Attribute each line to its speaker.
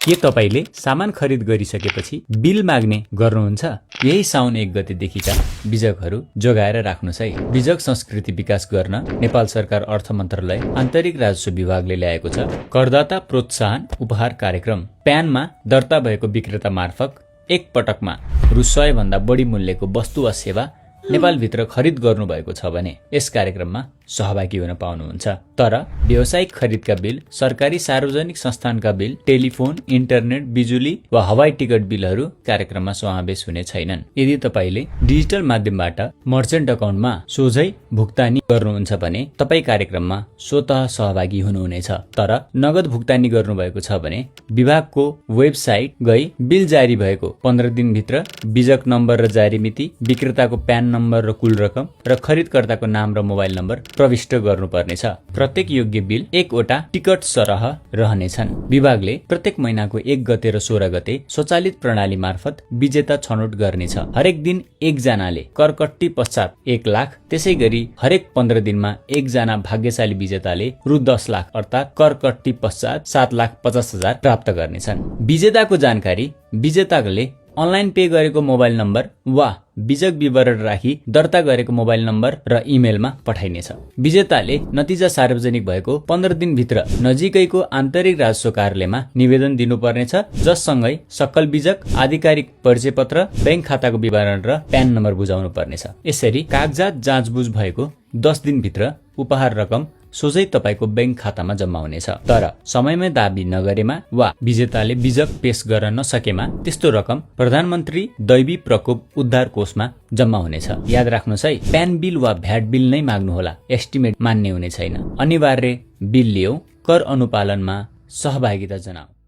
Speaker 1: के तपाईले सामान खरिद गरिसकेपछि बिल माग्ने गर्नुहुन्छ? यही साउन 1 गतेदेखिका बिजकहरू जोगाएर राख्नुस् है। बिजक संस्कृति विकास गर्न नेपाल सरकार अर्थ मन्त्रालय आन्तरिक राजस्व विभागले ल्याएको छ करदाता प्रोत्साहन उपहार कार्यक्रम। प्यानमा दर्ता भएको विक्रेता मार्फत एक पटकमा रु 100 भन्दा बढी मूल्यको वस्तु वा सेवा नेपालभित्र खरिद गर्नुभएको छ भने यस कार्यक्रममा सहभागी हुन पाउनुहुन्छ। तर व्यावसायिक खरिदका बिल, सरकारी सार्वजनिक संस्थानका बिल, टेलिफोन, इन्टरनेट, बिजुली वा हवाई टिकट बिलहरू कार्यक्रममा समावेश हुने छैनन्। यदि तपाईले डिजिटल माध्यमबाट मर्चेन्ट अकाउन्टमा सोझै भुक्तानी गर्नुहुन्छ भने तपाई कार्यक्रममा स्वतः सहभागी हुनुहुनेछ। तर नगद भुक्तानी गर्नुभएको छ भने विभागको वेबसाइट गई बिल जारी भएको 15 दिनभित्र बिजक नम्बर र जारी मिति, विक्रेताको प्यान नम्बर र कुल रकम र खरिदकर्ताको नाम र मोबाइल नम्बर प्रविष्ट गर्नुपर्नेछ। प्रत्येक योग्य बिल 1 वटा टिकट सरह रहनेछन्। विभागले प्रत्येक महिनाको 1 गते र 16 गते स्वचालित प्रणाली मार्फत विजेता छनौट गर्नेछ। हरेक दिन 1 जनाले करकट्टी पश्चात 1 लाख, त्यसैगरी हरेक 15 दिनमा 1 जना भाग्यशाली विजेताले रु 10 लाख अर्थात करकट्टी पश्चात 7,50,000 प्राप्त गर्नेछन्। विजेताको जानकारी विजेताले अनलाइन पे गरेको मोबाइल नम्बर वा बिजक विवरण राखी दर्ता गरेको मोबाइल नम्बर र इमेलमा पठाइनेछ। विजेताले नतिजा सार्वजनिक भएको 15 दिनभित्र नजिकैको आन्तरिक राजस्व कार्यालयमा निवेदन दिनुपर्नेछ, जससँगै सक्कल बिजक, आधिकारिक परिचय पत्र, बैंक खाताको विवरण र प्यान नम्बर बुझाउनु पर्नेछ। यसरी कागजात जाँचबुझ भएको 10 दिनभित्र उपहार रकम सोझै तपाईको बैंक खातामा जम्मा हुनेछ। तर समयमै दाबी नगरेमा वा विजेताले बिजक पेश गर्न नसकेमा त्यस्तो रकम प्रधानमन्त्री दैवी प्रकोप उद्धार कोषमा जम्मा हुनेछ। याद राख्नुस् है, प्यान बिल वा भ्याट बिल नै माग्नुहोला, एस्टिमेट मान्ने हुने छैन। अनिवार्य बिल लिऊ, कर अनुपालनमा सहभागिता जनाऊ।